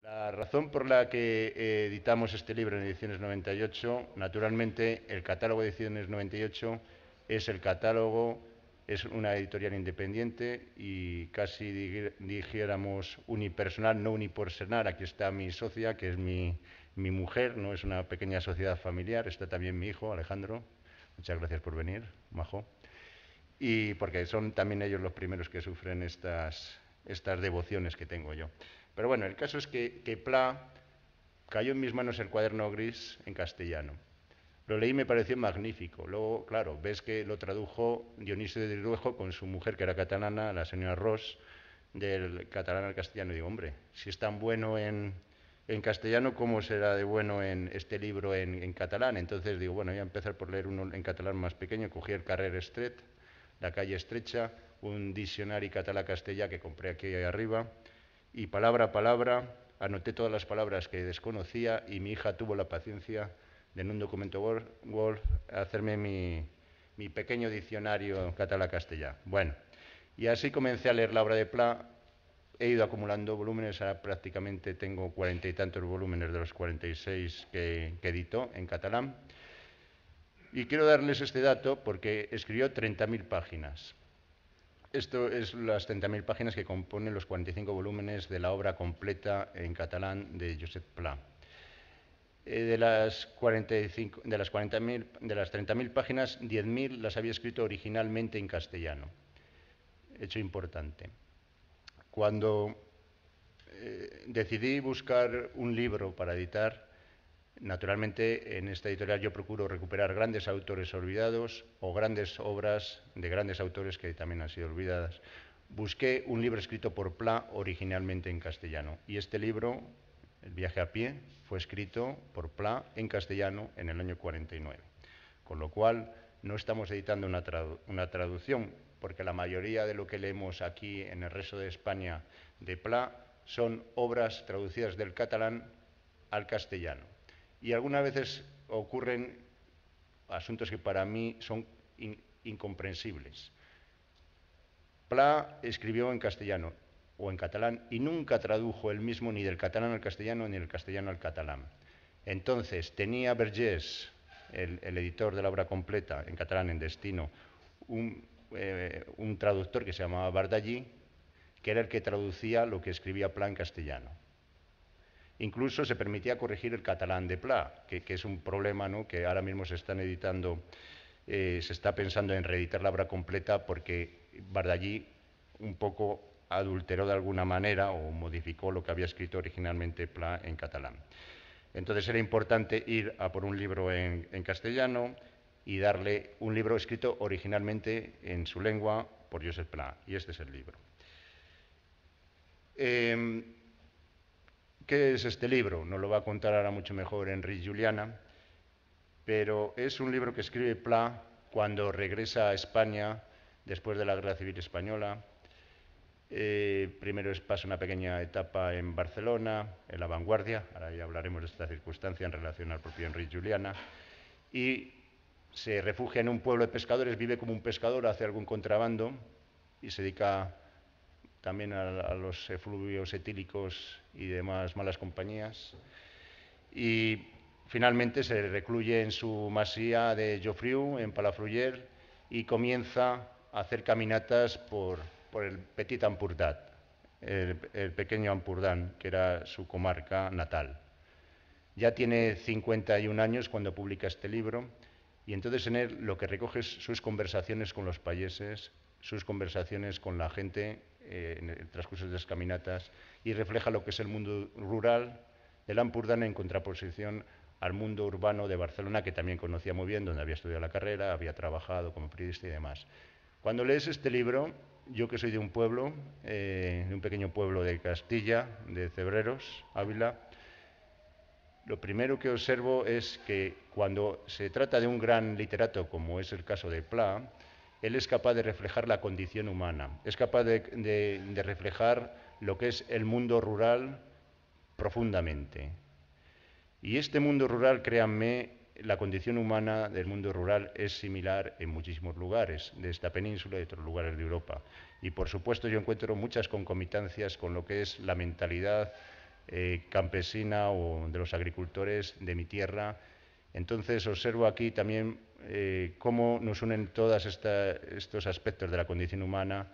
La razón por la que editamos este libro en Ediciones 98, naturalmente, el catálogo de Ediciones 98 es el catálogo, es una editorial independiente y casi dijéramos unipersonal, no unipersonal. Aquí está mi socia, que es mi mujer, no es una pequeña sociedad familiar. Está también mi hijo, Alejandro. Muchas gracias por venir, majo. Y porque son también ellos los primeros que sufren estas devociones que tengo yo. Pero bueno, el caso es que Pla cayó en mis manos el cuaderno gris en castellano. Lo leí y me pareció magnífico. Luego, claro, ves que lo tradujo Dionisio de Diruejo con su mujer, que era catalana, la señora Ross, del catalán al castellano. Y digo, hombre, si es tan bueno en castellano, ¿cómo será de bueno en este libro en catalán? Entonces digo, bueno, voy a empezar por leer uno en catalán más pequeño. Cogí el Carrer Estret, la calle estrecha, un diccionario catalán-castellà que compré aquí arriba, y palabra a palabra anoté todas las palabras que desconocía y mi hija tuvo la paciencia de en un documento Word hacerme mi pequeño diccionario catalán-castellà. Bueno, y así comencé a leer la obra de Pla. He ido acumulando volúmenes, ahora prácticamente tengo 40 y tantos volúmenes de los 46 que editó en catalán. Y quiero darles este dato porque escribió 30.000 páginas. Esto es las 30.000 páginas que componen los 45 volúmenes de la obra completa en catalán de Josep Pla. De las 30.000 páginas, 10.000 las había escrito originalmente en castellano. Hecho importante. Cuando decidí buscar un libro para editar, naturalmente, en esta editorial yo procuro recuperar grandes autores olvidados o grandes obras de grandes autores que también han sido olvidadas. Busqué un libro escrito por Pla originalmente en castellano. Y este libro, El viaje a pie, fue escrito por Pla en castellano en el año 49. Con lo cual, no estamos editando una traducción, porque la mayoría de lo que leemos aquí en el resto de España de Pla son obras traducidas del catalán al castellano. Y algunas veces ocurren asuntos que para mí son incomprensibles. Pla escribió en castellano o en catalán y nunca tradujo él mismo ni del catalán al castellano ni del castellano al catalán. Entonces tenía Vergés, el editor de la obra completa en catalán en Destino, un traductor que se llamaba Bardallí, que era el que traducía lo que escribía Pla en castellano. Incluso se permitía corregir el catalán de Pla, que es un problema, ¿no?, que ahora mismo se están editando, se está pensando en reeditar la obra completa porque Bardallí un poco adulteró de alguna manera o modificó lo que había escrito originalmente Pla en catalán. Entonces era importante ir a por un libro en castellano y darle un libro escrito originalmente en su lengua por Josep Pla, y este es el libro. ¿Qué es este libro? Nos lo va a contar ahora mucho mejor Enric Juliana, pero es un libro que escribe Pla cuando regresa a España después de la Guerra Civil Española. Primero pasa una pequeña etapa en Barcelona, en La Vanguardia, ahora ya hablaremos de esta circunstancia en relación al propio Enric Juliana, y se refugia en un pueblo de pescadores, vive como un pescador, hace algún contrabando y se dedica también a los efluvios etílicos y demás malas compañías. Y finalmente se recluye en su masía de Llofriu, en Palafrugell, y comienza a hacer caminatas por el Petit Empordà, el pequeño Ampurdán, que era su comarca natal. Ya tiene 51 años cuando publica este libro, y entonces en él lo que recoge es sus conversaciones con los payeses, sus conversaciones con la gente en el transcurso de las caminatas, y refleja lo que es el mundo rural del Ampurdán en contraposición al mundo urbano de Barcelona, que también conocía muy bien, donde había estudiado la carrera, había trabajado como periodista y demás. Cuando lees este libro, yo que soy de un pueblo, de un pequeño pueblo de Castilla, de Cebreros, Ávila, lo primero que observo es que cuando se trata de un gran literato, como es el caso de Pla, él es capaz de reflejar la condición humana, es capaz de reflejar lo que es el mundo rural profundamente. Y este mundo rural, créanme, la condición humana del mundo rural es similar en muchísimos lugares de esta península y de otros lugares de Europa. Y por supuesto yo encuentro muchas concomitancias con lo que es la mentalidad campesina o de los agricultores de mi tierra. Entonces observo aquí también cómo nos unen todos estos aspectos de la condición humana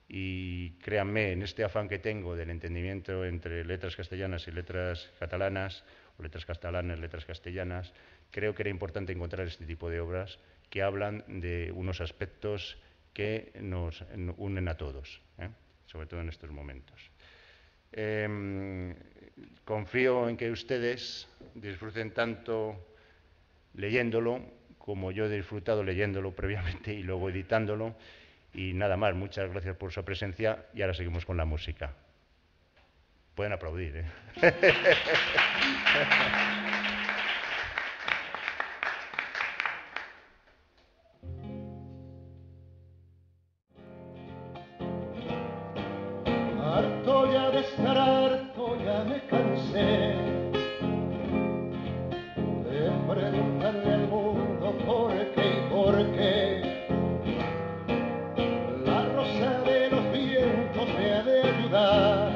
y créanme, en este afán que tengo del entendimiento entre letras castellanas y letras catalanas, o letras catalanas, letras castellanas, creo que era importante encontrar este tipo de obras que hablan de unos aspectos que nos unen a todos, sobre todo en estos momentos. Confío en que ustedes disfruten tanto leyéndolo como yo he disfrutado leyéndolo previamente y luego editándolo. Y nada más, muchas gracias por su presencia y ahora seguimos con la música. Pueden aplaudir, ¿eh? Harto ya de estar harto, ya me cansé de preguntarle al mundo por qué y por qué. La rosa de los vientos me ha de ayudar.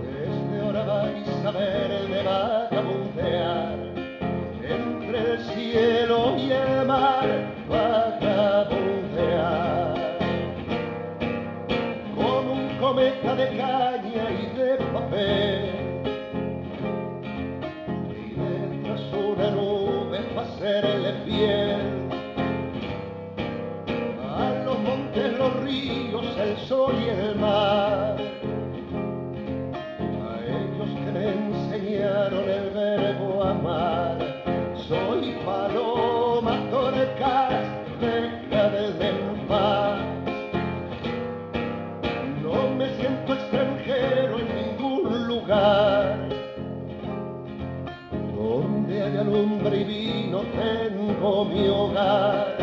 Desde ahora vais a verme vagabundear entre el cielo y el mar, vagabundear como un cometa de caña y de papel, y detrás una nube para hacerle fiel a los montes, los ríos, el sol y el mar, a ellos que me enseñaron el verbo amar. Soy paloma torcaz, déjame en paz. No me siento extranjero en ningún lugar. Donde haya lumbre y vino tengo mi hogar.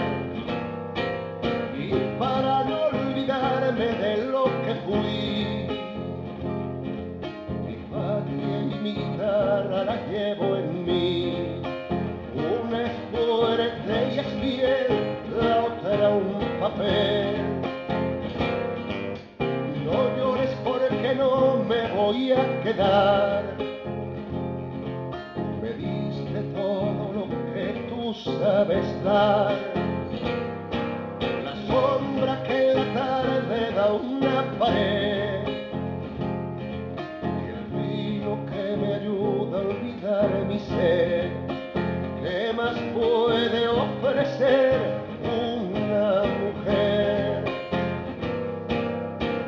Y para no olvidarme de lo que fui, mi patria y mi guitarra la llevo en mí. Una es fuerte y es fiel, la otra un papel. No llores porque no me voy a quedar. Me diste todo lo que tú sabes dar. La sombra que en la tarde da una pared. Y el vino que me ayuda a olvidar mi sed. ¿Qué más puede ofrecer una mujer?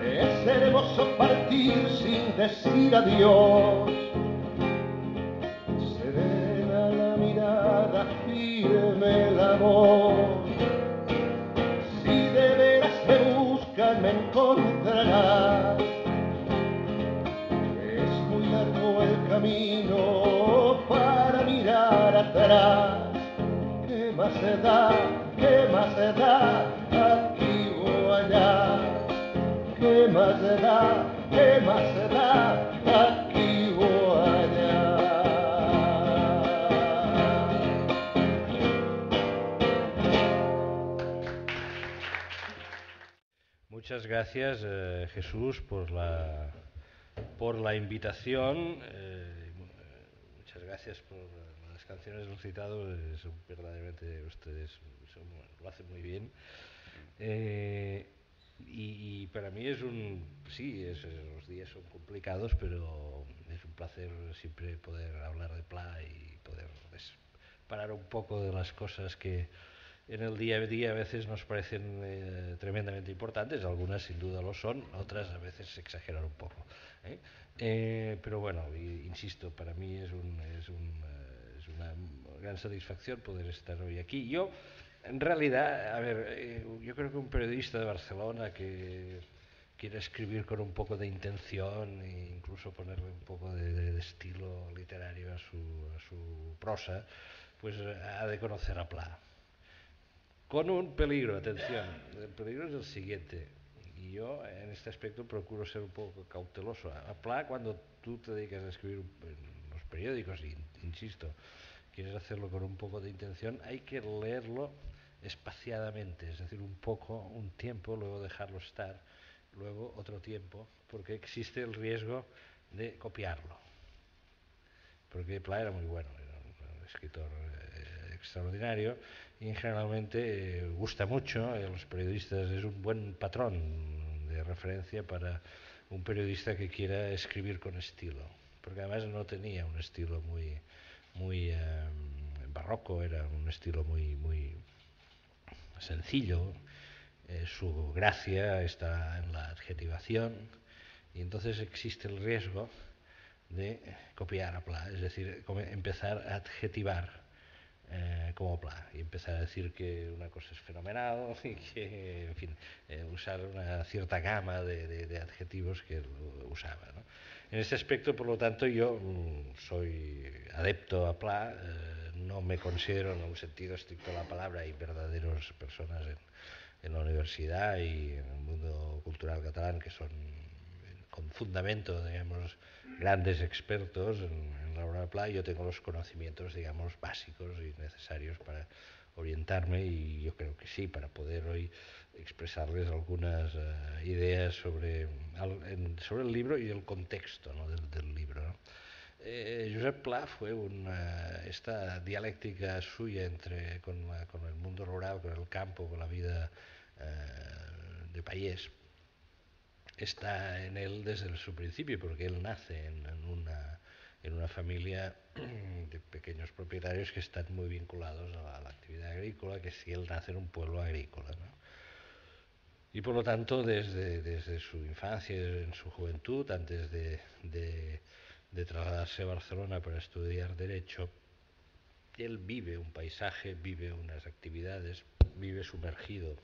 Es hermoso partir sin decir adiós. Serena la mirada, firme la voz. Si de veras me buscas me encontrarás. Es muy largo el camino para mirar atrás. ¿Qué más se da? ¿Qué más se da? Aquí o allá. ¿Qué más se da? ¿Qué más se da? Aquí o allá. Muchas gracias, Jesús, por la invitación. Muchas gracias por las canciones recitadas. Son verdaderamente ustedes lo hacen muy bien. Y para mí es los días son complicados, pero es un placer siempre poder hablar de Pla y poder parar un poco de las cosas que en el día a día a veces nos parecen tremendamente importantes. Algunas sin duda lo son, otras a veces se exageran un poco. Pero bueno, insisto, para mí es una gran satisfacción poder estar hoy aquí. Yo, en realidad, yo creo que un periodista de Barcelona que quiere escribir con un poco de intención e incluso ponerle un poco de estilo literario a su prosa, pues ha de conocer a Pla. Con un peligro, atención, el peligro es el siguiente, y yo en este aspecto procuro ser un poco cauteloso. A Pla, cuando tú te dedicas a escribir en los periódicos, y insisto, quieres hacerlo con un poco de intención, hay que leerlo espaciadamente, es decir, un tiempo, luego dejarlo estar, luego otro tiempo, porque existe el riesgo de copiarlo. Porque Pla era muy bueno, era un escritor extraordinario y generalmente gusta mucho a los periodistas, es un buen patrón de referencia para un periodista que quiera escribir con estilo, porque además no tenía un estilo muy barroco, era un estilo muy sencillo. Su gracia está en la adjetivación y entonces existe el riesgo de copiar a Pla, es decir, empezar a adjetivar como Pla y empezar a decir que una cosa es fenomenal y que, en fin, usar una cierta gama de adjetivos que él usaba, ¿no? En este aspecto, por lo tanto, yo soy adepto a Pla, no me considero en un sentido estricto de la palabra, hay verdaderos personas en la universidad y en el mundo cultural catalán que son con fundamento, digamos, grandes expertos en la obra de Pla. Yo tengo los conocimientos, digamos, básicos y necesarios para orientarme y yo creo que sí, para poder hoy expresarles algunas ideas sobre el libro y el contexto, ¿no?, del libro, ¿no? Josep Pla fue esta dialéctica suya con el mundo rural, con el campo, con la vida de payés, está en él desde su principio, porque él nace en una familia de pequeños propietarios que están muy vinculados a la actividad agrícola, que si él nace en un pueblo agrícola, ¿no? Y por lo tanto, desde su infancia, en su juventud, antes de trasladarse a Barcelona para estudiar Derecho, él vive un paisaje, vive unas actividades, vive sumergido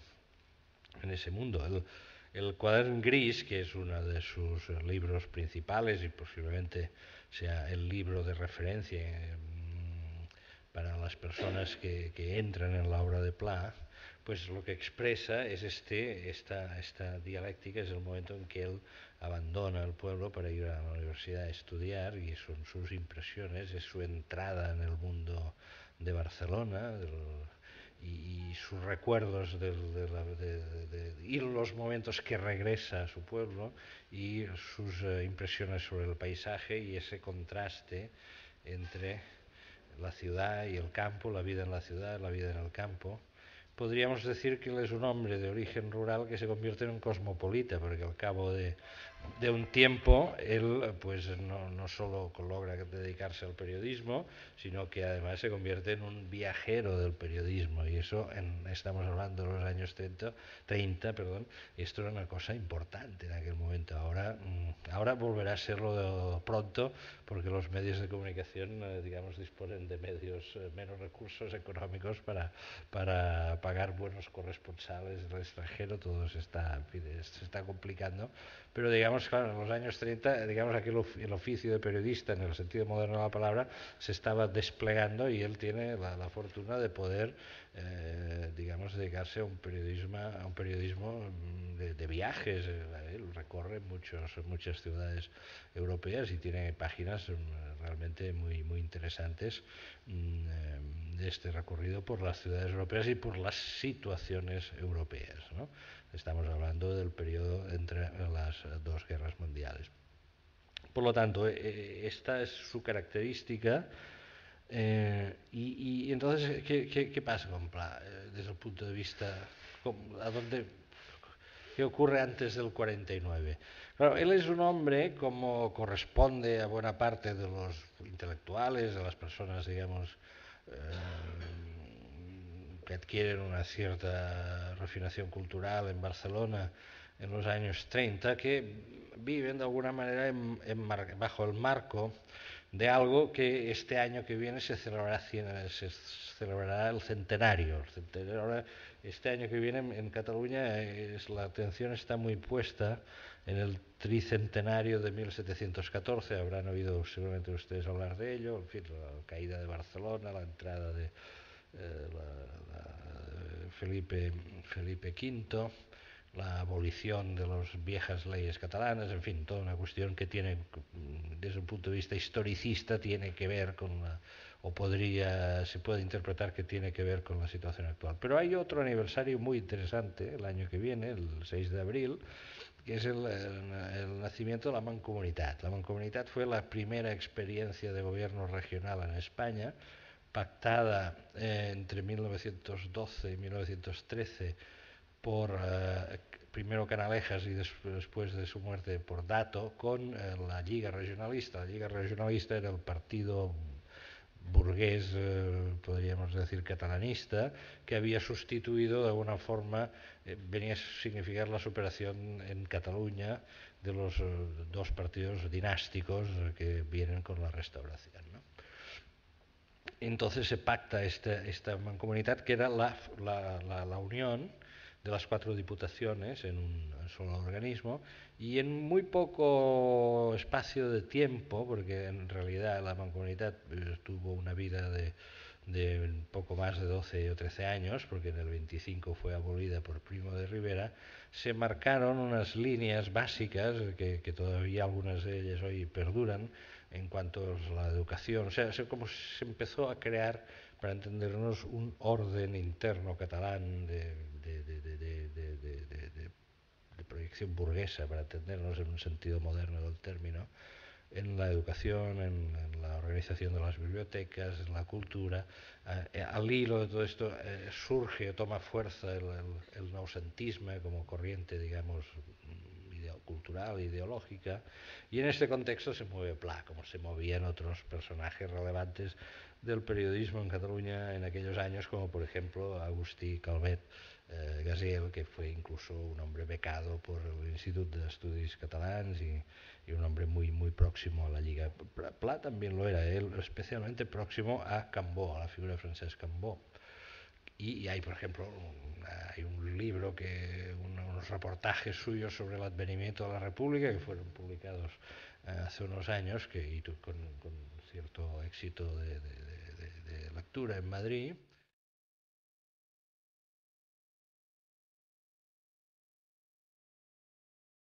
en ese mundo. El Cuadern Gris, que es uno de sus libros principales y posiblemente sea el libro de referencia para las personas que entran en la obra de Pla, pues lo que expresa es esta dialéctica, es el momento en que él abandona el pueblo para ir a la universidad a estudiar y son sus impresiones, es su entrada en el mundo de Barcelona, y sus recuerdos y los momentos que regresa a su pueblo y sus impresiones sobre el paisaje y ese contraste entre la ciudad y el campo, la vida en la ciudad, la vida en el campo. Podríamos decir que él es un hombre de origen rural que se convierte en un cosmopolita, porque al cabo de un tiempo él pues no solo logra dedicarse al periodismo, sino que además se convierte en un viajero del periodismo, y eso estamos hablando de los años 30, y esto era una cosa importante en aquel momento. Ahora volverá a serlo pronto, porque los medios de comunicación digamos disponen de menos recursos económicos para pagar buenos corresponsales del extranjero, todo se está complicando. Pero digamos, claro, en los años 30, digamos, aquí el oficio de periodista, en el sentido moderno de la palabra, se estaba desplegando y él tiene la fortuna de poder, digamos, dedicarse a un periodismo de viajes. Él recorre muchas ciudades europeas y tiene páginas realmente muy interesantes de este recorrido por las ciudades europeas y por las situaciones europeas, ¿no? Estamos hablando del periodo entre las dos guerras mundiales. Por lo tanto, esta es su característica. Y entonces, ¿qué pasa con Pla? Desde el punto de vista, ¿qué ocurre antes del 49? Claro, él es un hombre, como corresponde a buena parte de los intelectuales, de las personas, digamos, que adquieren una cierta refinación cultural en Barcelona en los años 30, que viven de alguna manera bajo el marco de algo que este año que viene se celebrará el centenario. Ahora, este año que viene en Cataluña la atención está muy puesta en el tricentenario de 1714. Habrán oído seguramente ustedes hablar de ello, en fin, la caída de Barcelona, la entrada de Felipe V, la abolición de las viejas leyes catalanas, en fin, toda una cuestión que tiene, desde un punto de vista historicista, tiene que ver con se puede interpretar que tiene que ver con la situación actual. Pero hay otro aniversario muy interesante el año que viene, el 6 de abril, que es el nacimiento de la Mancomunitat. La Mancomunitat fue la primera experiencia de gobierno regional en España, pactada entre 1912 y 1913 por primero Canalejas y después de su muerte por Dato, con la Lliga Regionalista. La Lliga Regionalista era el partido burgués, podríamos decir catalanista, que había sustituido de alguna forma, venía a significar la superación en Cataluña de los dos partidos dinásticos que vienen con la restauración, ¿no? Entonces se pacta esta mancomunidad, que era la unión de las 4 diputaciones en un solo organismo, y en muy poco espacio de tiempo, porque en realidad la mancomunidad tuvo una vida de poco más de 12 o 13 años, porque en el 25 fue abolida por Primo de Rivera, se marcaron unas líneas básicas que todavía algunas de ellas hoy perduran en cuanto a la educación. O sea, como se empezó a crear, para entendernos, un orden interno catalán de proyección burguesa, para entendernos en un sentido moderno del término, en la educación, en la organización de las bibliotecas, en la cultura. Al hilo de todo esto surge o toma fuerza el noucentisme como corriente, digamos, cultural, ideológica, y en este contexto se mueve Pla, como se movían otros personajes relevantes del periodismo en Cataluña en aquellos años, como por ejemplo Agustí Calvet Gaziel, que fue incluso un hombre becado por el Instituto de Estudios Catalans y un hombre muy, muy próximo a la Lliga. Pla también lo era, él especialmente próximo a Cambó, a la figura de Francesc Cambó. Y hay, por ejemplo, hay un libro, unos reportajes suyos sobre el advenimiento de la República que fueron publicados hace unos años, con cierto éxito de lectura en Madrid.